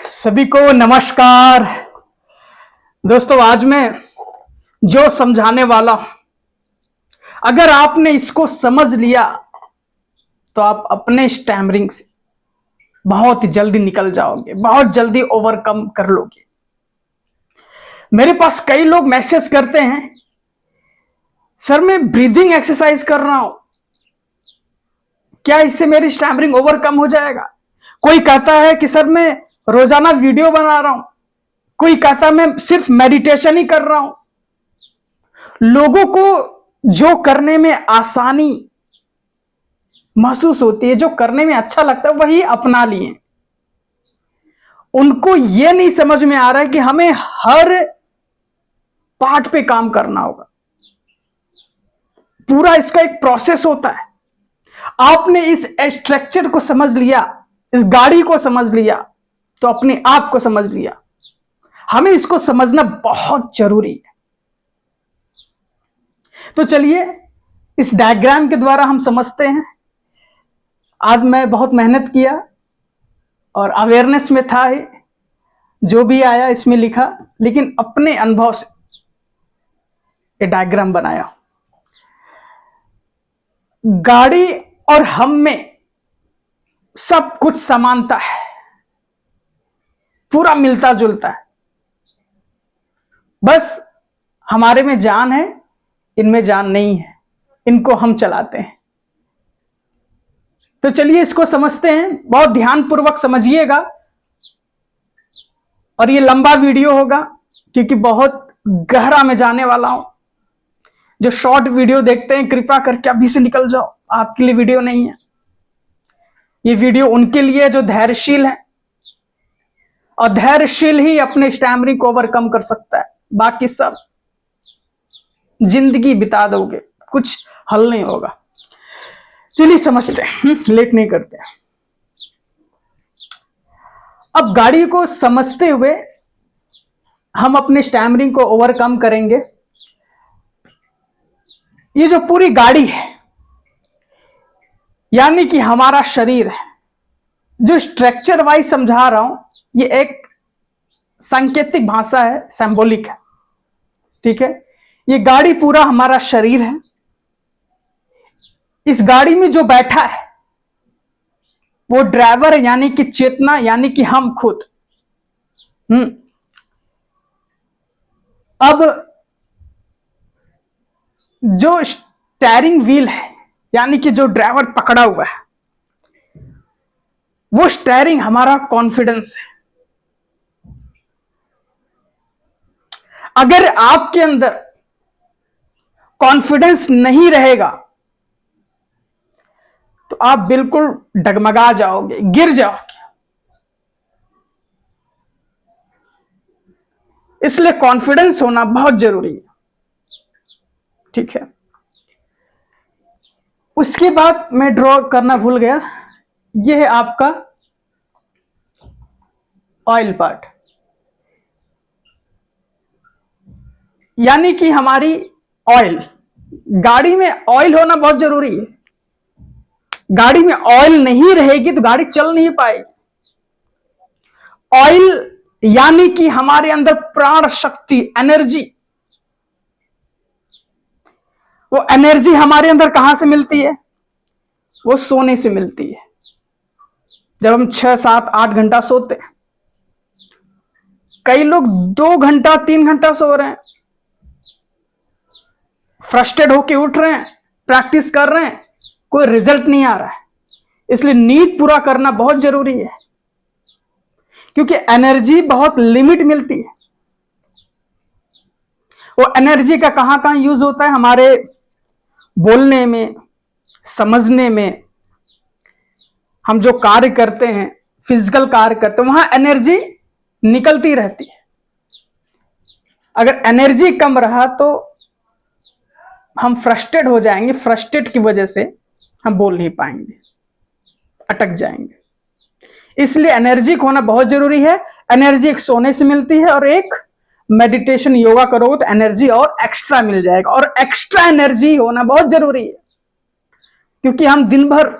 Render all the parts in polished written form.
सभी को नमस्कार। दोस्तों, आज मैं जो समझाने वाला हूं, अगर आपने इसको समझ लिया तो आप अपने स्टैमरिंग से बहुत जल्दी निकल जाओगे, बहुत जल्दी ओवरकम कर लोगे। मेरे पास कई लोग मैसेज करते हैं, सर मैं ब्रीदिंग एक्सरसाइज कर रहा हूं, क्या इससे मेरी स्टैमरिंग ओवरकम हो जाएगा? कोई कहता है कि सर मैं रोजाना वीडियो बना रहा हूं, कोई कहता मैं सिर्फ मेडिटेशन ही कर रहा हूं। लोगों को जो करने में आसानी महसूस होती है, जो करने में अच्छा लगता है, वही अपना लिए। उनको यह नहीं समझ में आ रहा है कि हमें हर पार्ट पे काम करना होगा। पूरा इसका एक प्रोसेस होता है। आपने इस स्ट्रक्चर को समझ लिया, इस गाड़ी को समझ लिया, तो अपने आप को समझ लिया। हमें इसको समझना बहुत जरूरी है। तो चलिए इस डायग्राम के द्वारा हम समझते हैं। आज मैं बहुत मेहनत किया और अवेयरनेस में था, जो भी आया इसमें लिखा, लेकिन अपने अनुभव से ये डायग्राम बनाया। गाड़ी और हम में सब कुछ समानता है, पूरा मिलता जुलता है। बस हमारे में जान है, इनमें जान नहीं है, इनको हम चलाते हैं। तो चलिए इसको समझते हैं, बहुत ध्यानपूर्वक समझिएगा। और ये लंबा वीडियो होगा क्योंकि बहुत गहरा में जाने वाला हूं। जो शॉर्ट वीडियो देखते हैं, कृपया करके अभी से निकल जाओ, आपके लिए वीडियो नहीं है। ये वीडियो उनके लिए जो धैर्यशील है, और धैर्यशील ही अपने स्टैमरिंग को ओवरकम कर सकता है। बाकी सब जिंदगी बिता दोगे, कुछ हल नहीं होगा। चलिए समझते हैं, लेट नहीं करते। अब गाड़ी को समझते हुए हम अपने स्टैमरिंग को ओवरकम करेंगे। ये जो पूरी गाड़ी है, यानी कि हमारा शरीर है, जो स्ट्रक्चर वाइज समझा रहा हूं, ये एक सांकेतिक भाषा है, सिंबॉलिक है, ठीक है। ये गाड़ी पूरा हमारा शरीर है। इस गाड़ी में जो बैठा है वो ड्राइवर है, यानी कि चेतना, यानी कि हम खुद। अब जो स्टीयरिंग व्हील है, यानी कि जो ड्राइवर पकड़ा हुआ है, वो स्टीयरिंग हमारा कॉन्फिडेंस है। अगर आपके अंदर कॉन्फिडेंस नहीं रहेगा तो आप बिल्कुल डगमगा जाओगे, गिर जाओगे। इसलिए कॉन्फिडेंस होना बहुत जरूरी है, ठीक है। उसके बाद मैं ड्रॉ करना भूल गया, यह है आपका ऑयल पार्ट, यानी कि हमारी ऑयल। गाड़ी में ऑयल होना बहुत जरूरी है। गाड़ी में ऑयल नहीं रहेगी तो गाड़ी चल नहीं पाएगी। ऑयल यानी कि हमारे अंदर प्राण शक्ति, एनर्जी। वो एनर्जी हमारे अंदर कहां से मिलती है? वो सोने से मिलती है। जब हम 6, 7, 8 घंटा सोते हैं, कई लोग 2 घंटा 3 घंटा सो रहे हैं, फ्रस्ट्रेट होके उठ रहे हैं, प्रैक्टिस कर रहे हैं, कोई रिजल्ट नहीं आ रहा है। इसलिए नींद पूरा करना बहुत जरूरी है, क्योंकि एनर्जी बहुत लिमिट मिलती है। वो एनर्जी का कहां कहां यूज होता है? हमारे बोलने में, समझने में। हम जो कार्य करते हैं, फिजिकल कार्य करते हैं, वहां एनर्जी निकलती रहती है। अगर एनर्जी कम रहा तो हम फ्रस्ट्रेट हो जाएंगे। फ्रस्ट्रेट की वजह से हम बोल नहीं पाएंगे, अटक जाएंगे। इसलिए एनर्जी होना बहुत जरूरी है। एनर्जी एक सोने से मिलती है, और एक मेडिटेशन, योगा करोगे तो एनर्जी और एक्स्ट्रा मिल जाएगा। और एक्स्ट्रा एनर्जी होना बहुत जरूरी है, क्योंकि हम दिन भर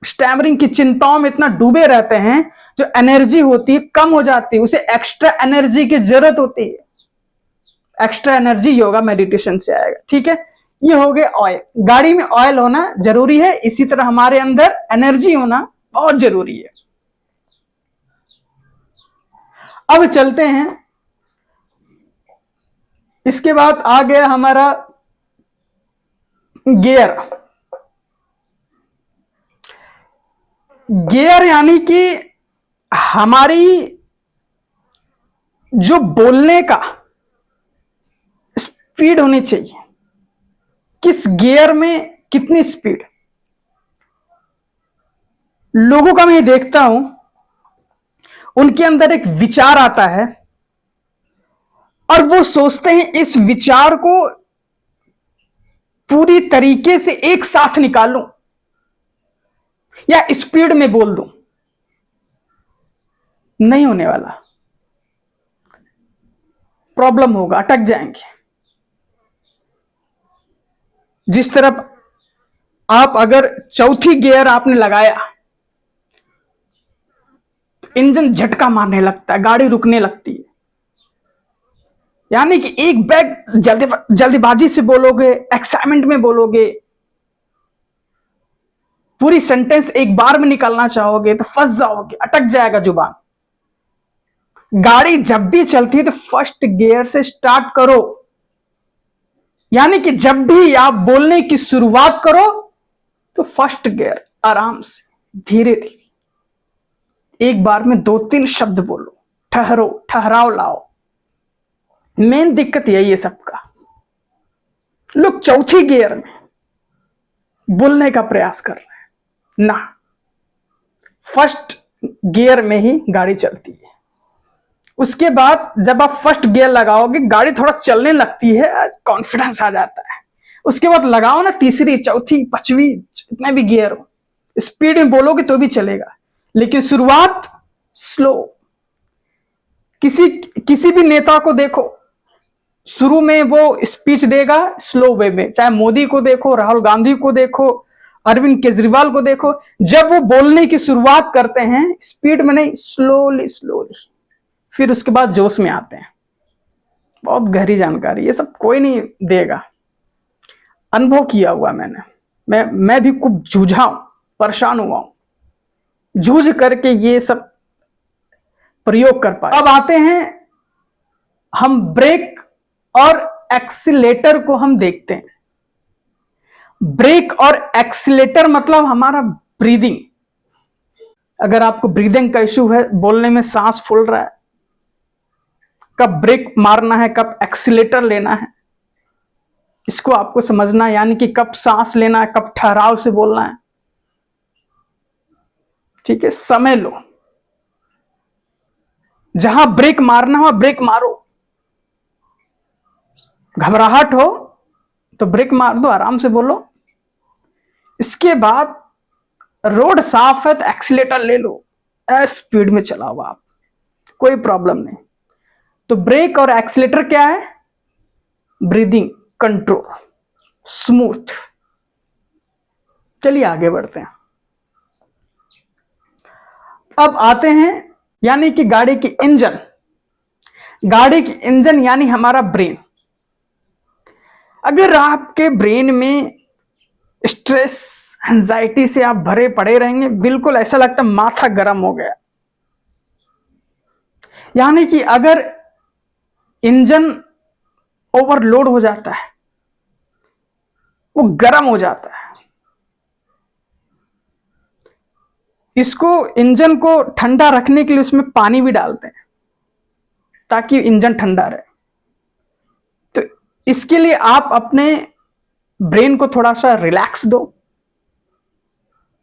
स्टैमरिंग की चिंताओं में इतना डूबे रहते हैं जो एनर्जी होती है कम हो जाती है, उसे एक्स्ट्रा एनर्जी की जरूरत होती है। एक्स्ट्रा एनर्जी योगा मेडिटेशन से आएगा। ठीक है, ये हो गए ऑयल। गाड़ी में ऑयल होना जरूरी है, इसी तरह हमारे अंदर एनर्जी होना बहुत जरूरी है। अब चलते हैं, इसके बाद आ गया हमारा गियर। गियर यानी कि हमारी जो बोलने का स्पीड होनी चाहिए, किस गियर में कितनी स्पीड। लोगों का मैं देखता हूं, उनके अंदर एक विचार आता है और वो सोचते हैं इस विचार को पूरी तरीके से एक साथ निकालूं या स्पीड में बोल दूं। नहीं होने वाला, प्रॉब्लम होगा, अटक जाएंगे। जिस तरफ आप अगर चौथी गियर आपने लगाया तो इंजन झटका मारने लगता है, गाड़ी रुकने लगती है। यानी कि एक बैग जल्दीबाजी से बोलोगे, एक्साइटमेंट में बोलोगे, पूरी सेंटेंस एक बार में निकालना चाहोगे तो फंस जाओगे, अटक जाएगा जुबान। गाड़ी जब भी चलती है तो फर्स्ट गियर से स्टार्ट करो। यानी कि जब भी आप बोलने की शुरुआत करो तो फर्स्ट गियर, आराम से, धीरे धीरे, एक बार में 2-3 शब्द बोलो, ठहरो, ठहराव लाओ। मेन दिक्कत यही है सबका, लोग चौथी गियर में बोलने का प्रयास कर रहे हैं। ना, फर्स्ट गियर में ही गाड़ी चलती है। उसके बाद जब आप फर्स्ट गियर लगाओगे, गाड़ी थोड़ा चलने लगती है, कॉन्फिडेंस आ जाता है। उसके बाद लगाओ ना तीसरी, चौथी, पांचवी, जितने भी गियर हो, स्पीड में बोलोगे तो भी चलेगा, लेकिन शुरुआत स्लो। किसी भी नेता को देखो, शुरू में वो स्पीच देगा स्लो वे में, चाहे मोदी को देखो, राहुल गांधी को देखो, अरविंद केजरीवाल को देखो, जब वो बोलने की शुरुआत करते हैं स्पीड में नहीं, स्लोली स्लोली, फिर उसके बाद जोश में आते हैं। बहुत गहरी जानकारी, ये सब कोई नहीं देगा, अनुभव किया हुआ मैंने। मैं भी खूब जूझा हूं, परेशान हुआ हूं, जूझ करके ये सब प्रयोग कर पाए। अब आते हैं हम ब्रेक और एक्सीलेटर को हम देखते हैं। ब्रेक और एक्सीलेटर मतलब हमारा ब्रीदिंग। अगर आपको ब्रीदिंग का इश्यू है, बोलने में सांस फूल रहा है, कब ब्रेक मारना है, कब एक्सीलेटर लेना है, इसको आपको समझना है। यानी कि कब सांस लेना है, कब ठहराव से बोलना है। ठीक है, समय लो, जहां ब्रेक मारना हो ब्रेक मारो। घबराहट हो तो ब्रेक मार दो, आराम से बोलो। इसके बाद रोड साफ है तो एक्सीलेटर ले लो, स्पीड में चलाओ आप, कोई प्रॉब्लम नहीं। तो ब्रेक और एक्सीलेटर क्या है? Breathing control, smooth. चलिए आगे बढ़ते हैं। अब आते हैं, यानी कि गाड़ी की इंजन। गाड़ी की इंजन यानी हमारा ब्रेन। अगर आपके ब्रेन में स्ट्रेस, एंजाइटी से आप भरे पड़े रहेंगे, बिल्कुल ऐसा लगता है माथा गर्म हो गया। यानी कि अगर इंजन ओवरलोड हो जाता है, वो गर्म हो जाता है। इसको, इंजन को ठंडा रखने के लिए उसमें पानी भी डालते हैं ताकि इंजन ठंडा रहे। तो इसके लिए आप अपने ब्रेन को थोड़ा सा रिलैक्स दो,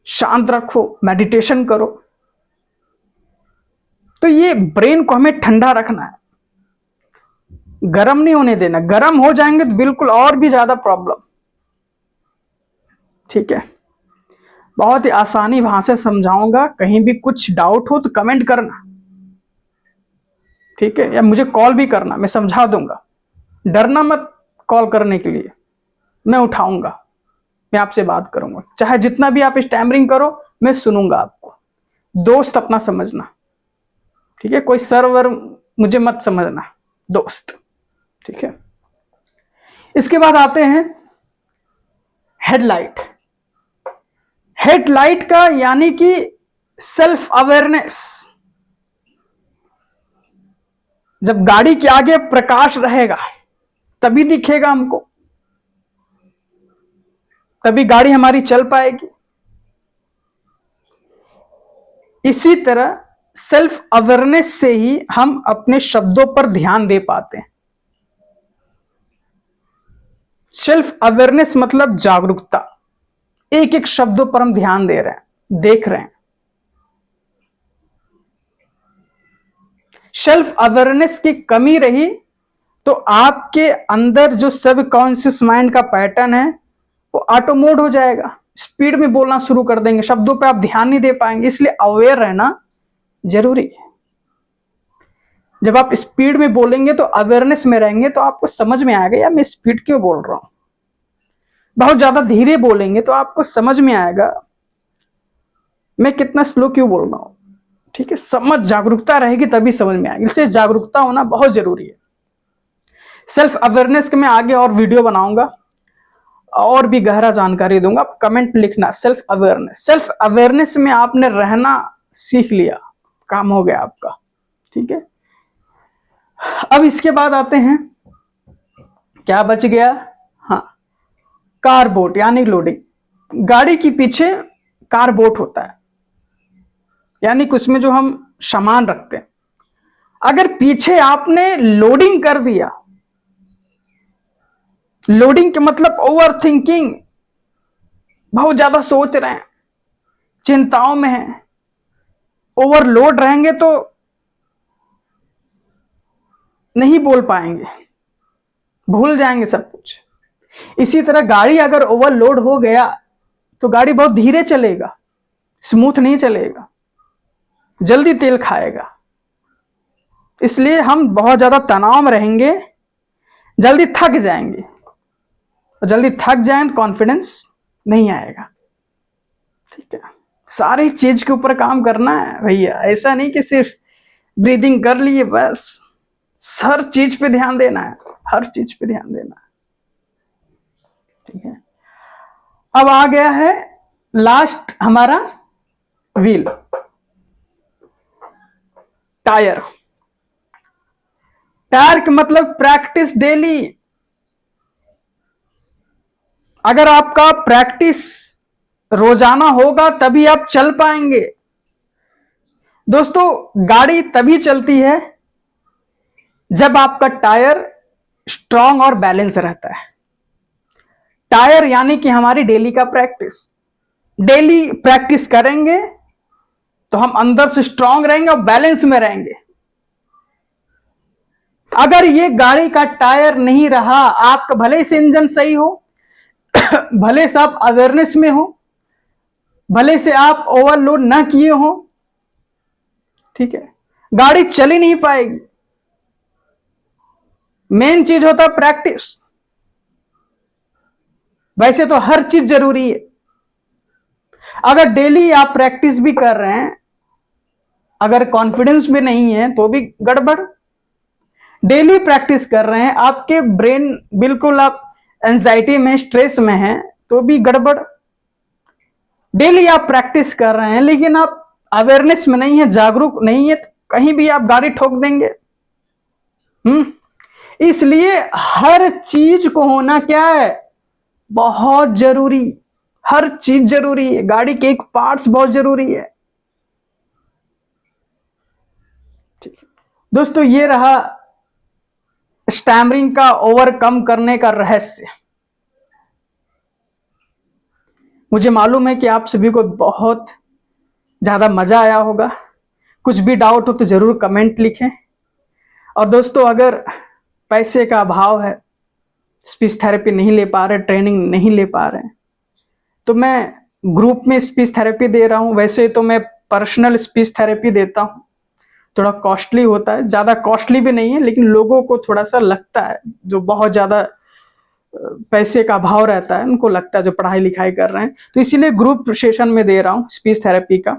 शांत रखो, मेडिटेशन करो। तो ये ब्रेन को हमें ठंडा रखना है, गर्म नहीं होने देना। गर्म हो जाएंगे तो बिल्कुल और भी ज्यादा प्रॉब्लम। ठीक है, बहुत ही आसानी भाषा से समझाऊंगा। कहीं भी कुछ डाउट हो तो कमेंट करना, ठीक है, या मुझे कॉल भी करना, मैं समझा दूंगा। डरना मत कॉल करने के लिए, मैं उठाऊंगा, मैं आपसे बात करूंगा। चाहे जितना भी आप स्टैमरिंग करो, मैं सुनूंगा आपको। दोस्त अपना समझना। ठीक है, कोई सर्वर मुझे मत समझना दोस्त, ठीक है। इसके बाद आते हैं हेडलाइट। हेडलाइट का यानी कि सेल्फ अवेयरनेस। जब गाड़ी के आगे प्रकाश रहेगा तभी दिखेगा हमको, तभी गाड़ी हमारी चल पाएगी। इसी तरह सेल्फ अवेयरनेस से ही हम अपने शब्दों पर ध्यान दे पाते हैं। सेल्फ अवेयरनेस मतलब जागरूकता। एक एक शब्दों पर हम ध्यान दे रहे हैं, देख रहे हैं। सेल्फ अवेयरनेस की कमी रही तो आपके अंदर जो सबकॉन्शियस माइंड का पैटर्न है वो ऑटो मोड हो जाएगा, स्पीड में बोलना शुरू कर देंगे, शब्दों पे आप ध्यान नहीं दे पाएंगे। इसलिए अवेयर रहना जरूरी है। जब आप स्पीड में बोलेंगे तो अवेयरनेस में रहेंगे तो आपको समझ में आएगा यार मैं स्पीड क्यों बोल रहा हूं। बहुत ज्यादा धीरे बोलेंगे तो आपको समझ में आएगा मैं कितना स्लो क्यों बोल रहा हूं, ठीक है। समझ, जागरूकता रहेगी तभी समझ में आएगी, इसलिए जागरूकता होना बहुत जरूरी है। सेल्फ अवेयरनेस के मैं आगे और वीडियो बनाऊंगा और भी गहरा जानकारी दूंगा, आप कमेंट लिखना। सेल्फ अवेयरनेस, सेल्फ अवेयरनेस में आपने रहना सीख लिया, काम हो गया आपका, ठीक है। अब इसके बाद आते हैं, क्या बच गया, हाँ, कारबोट यानी लोडिंग। गाड़ी के पीछे कारबोट होता है, यानी कि उसमें जो हम सामान रखते हैं। अगर पीछे आपने लोडिंग कर दिया, लोडिंग के मतलब ओवर थिंकिंग, बहुत ज्यादा सोच रहे हैं, चिंताओं में हैं, ओवरलोड रहेंगे तो नहीं बोल पाएंगे, भूल जाएंगे सब कुछ। इसी तरह गाड़ी अगर ओवरलोड हो गया तो गाड़ी बहुत धीरे चलेगा, स्मूथ नहीं चलेगा, जल्दी तेल खाएगा। इसलिए हम बहुत ज्यादा तनाव में रहेंगे, जल्दी थक जाएंगे, और जल्दी थक जाएं तो कॉन्फिडेंस नहीं आएगा, ठीक है। सारी चीज के ऊपर काम करना है भैया, ऐसा नहीं कि सिर्फ ब्रीदिंग कर लिए बस, हर चीज पे ध्यान देना है, हर चीज पे ध्यान देना है, ठीक है। अब आ गया है लास्ट हमारा व्हील, टायर। टायर का मतलब प्रैक्टिस डेली। अगर आपका प्रैक्टिस रोजाना होगा तभी आप चल पाएंगे। दोस्तों गाड़ी तभी चलती है जब आपका टायर स्ट्रांग और बैलेंस रहता है। टायर यानी कि हमारी डेली का प्रैक्टिस। डेली प्रैक्टिस करेंगे तो हम अंदर से स्ट्रांग रहेंगे और बैलेंस में रहेंगे। अगर ये गाड़ी का टायर नहीं रहा, आपका भले से इंजन सही हो, भले से आप अवेयरनेस में हो, भले से आप ओवरलोड ना किए हो, ठीक है, गाड़ी चल ही नहीं पाएगी। मेन चीज होता है प्रैक्टिस। वैसे तो हर चीज जरूरी है, अगर डेली आप प्रैक्टिस भी कर रहे हैं, अगर कॉन्फिडेंस भी नहीं है तो भी गड़बड़। डेली प्रैक्टिस कर रहे हैं, आपके ब्रेन बिल्कुल आप एंजाइटी में, स्ट्रेस में हैं तो भी गड़बड़। डेली आप प्रैक्टिस कर रहे हैं लेकिन आप अवेयरनेस में नहीं है, जागरूक नहीं है, तो कहीं भी आप गाड़ी ठोक देंगे। इसलिए हर चीज को होना क्या है, बहुत जरूरी। हर चीज जरूरी है, गाड़ी के एक पार्ट्स बहुत जरूरी है, ठीक है। दोस्तों ये रहा स्टैमरिंग का ओवरकम करने का रहस्य। मुझे मालूम है कि आप सभी को बहुत ज्यादा मजा आया होगा। कुछ भी डाउट हो तो जरूर कमेंट लिखें। और दोस्तों अगर पैसे का अभाव है, स्पीच थेरेपी नहीं ले पा रहे, ट्रेनिंग नहीं ले पा रहे, तो मैं ग्रुप में स्पीच थेरेपी दे रहा हूं। वैसे तो मैं पर्सनल स्पीच थेरेपी देता हूं, थोड़ा कॉस्टली होता है, ज्यादा कॉस्टली भी नहीं है, लेकिन लोगों को थोड़ा सा लगता है, जो बहुत ज्यादा पैसे का अभाव रहता है उनको लगता है, जो पढ़ाई लिखाई कर रहे हैं, तो इसीलिए ग्रुप सेशन में दे रहा हूं स्पीच थेरेपी का।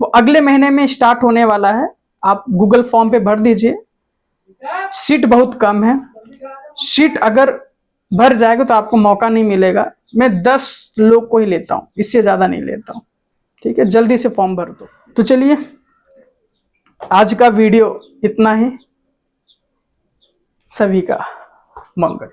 वो अगले महीने में स्टार्ट होने वाला है, आप गूगल फॉर्म पे भर दीजिए। सीट बहुत कम है, सीट अगर भर जाएगा तो आपको मौका नहीं मिलेगा। मैं 10 लोग को ही लेता हूँ, इससे ज्यादा नहीं लेता हूँ। ठीक है, जल्दी से फॉर्म भर दो। तो चलिए आज का वीडियो इतना ही। सभी का मंगल।